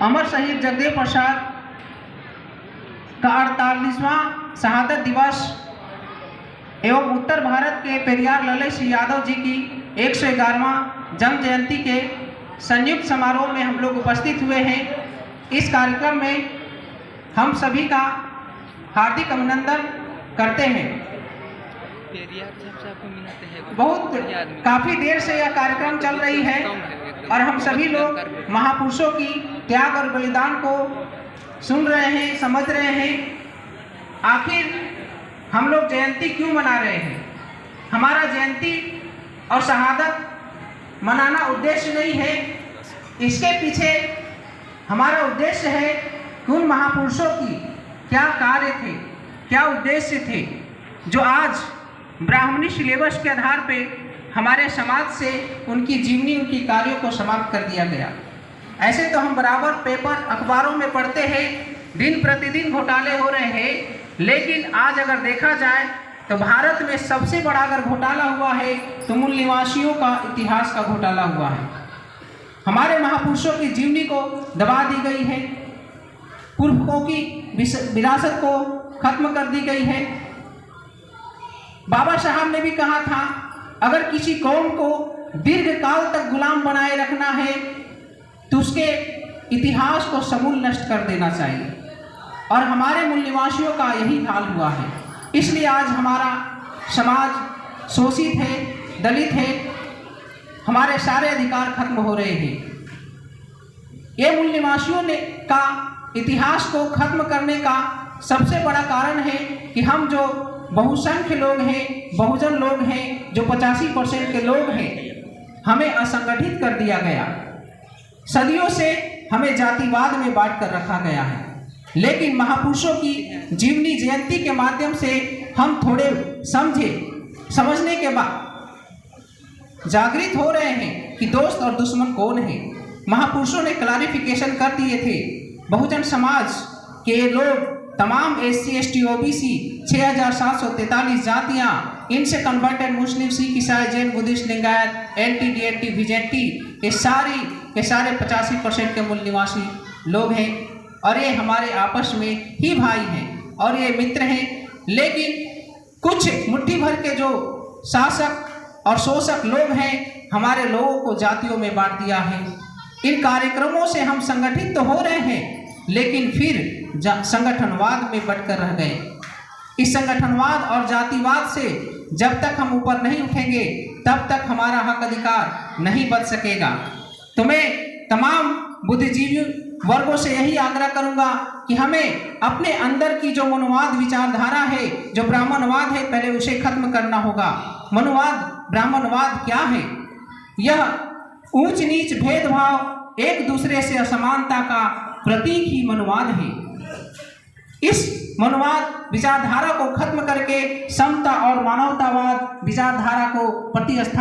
अमर शहीद जगदेव प्रसाद का 48वां शहादत दिवस एवं उत्तर भारत के पेरियार लल्लू सिंह यादव जी की 111वां जन्म जयंती के संयुक्त समारोह में हम लोग उपस्थित हुए हैं। इस कार्यक्रम में हम सभी का हार्दिक अभिनंदन करते हैं। काफ़ी देर से यह कार्यक्रम चल रही है और हम सभी लोग महापुरुषों की त्याग और बलिदान को सुन रहे हैं, समझ रहे हैं। आखिर हम लोग जयंती क्यों मना रहे हैं? हमारा जयंती और शहादत मनाना उद्देश्य नहीं है। इसके पीछे हमारा उद्देश्य है कि उन महापुरुषों की क्या कार्य थे, क्या उद्देश्य थे, जो आज ब्राह्मणी सिलेबस के आधार पे हमारे समाज से उनकी जीवनी, उनकी कार्यों को समाप्त कर दिया गया। ऐसे तो हम बराबर पेपर अखबारों में पढ़ते हैं, दिन प्रतिदिन घोटाले हो रहे हैं, लेकिन आज अगर देखा जाए तो भारत में सबसे बड़ा अगर घोटाला हुआ है तो मूल निवासियों का इतिहास का घोटाला हुआ है। हमारे महापुरुषों की जीवनी को दबा दी गई है, पूर्वकों की विरासत को खत्म कर दी गई है। बाबा साहब ने भी कहा था, अगर किसी कौम को दीर्घ काल तक गुलाम बनाए रखना है तो उसके इतिहास को समूल नष्ट कर देना चाहिए, और हमारे मूल निवासियों का यही हाल हुआ है। इसलिए आज हमारा समाज शोषित है, दलित है, हमारे सारे अधिकार खत्म हो रहे हैं। ये मूल निवासियों ने का इतिहास को खत्म करने का सबसे बड़ा कारण है कि हम जो बहुसंख्य लोग हैं, बहुजन लोग हैं, जो 85% के लोग हैं, हमें असंगठित कर दिया गया। सदियों से हमें जातिवाद में बांट कर रखा गया है। लेकिन महापुरुषों की जीवनी जयंती के माध्यम से हम थोड़े समझने के बाद जागृत हो रहे हैं कि दोस्त और दुश्मन कौन है। महापुरुषों ने क्लैरिफिकेशन कर दिए थे। बहुजन समाज के लोग तमाम SC ST OBC 6743 जातियाँ, इनसे कन्वर्टेड मुस्लिम, सिख, ईसाई, Jain, Buddhist, Lingayat, NT DNT VJT, ये सारे 85% के मूल निवासी लोग हैं, और ये हमारे आपस में ही भाई हैं और ये मित्र हैं। लेकिन कुछ मुट्ठी भर के जो शासक और शोषक लोग हैं, हमारे लोगों को जातियों में बांट दिया है। इन कार्यक्रमों से हम संगठित तो हो रहे हैं, लेकिन फिर संगठनवाद में बटकर रह गए। इस संगठनवाद और जातिवाद से जब तक हम ऊपर नहीं उठेंगे, तब तक हमारा हक अधिकार नहीं बच सकेगा। तो मैं तमाम बुद्धिजीवी वर्गों से यही आग्रह करूंगा कि हमें अपने अंदर की जो मनुवाद विचारधारा है, जो ब्राह्मणवाद है, पहले उसे खत्म करना होगा। मनुवाद, ब्राह्मणवाद क्या है? यह ऊंच नीच भेदभाव, एक दूसरे से असमानता का प्रतीक ही मनुवाद है। इस मनुवाद विचारधारा को खत्म करके समता और मानवतावाद विचारधारा को प्रतिस्थापित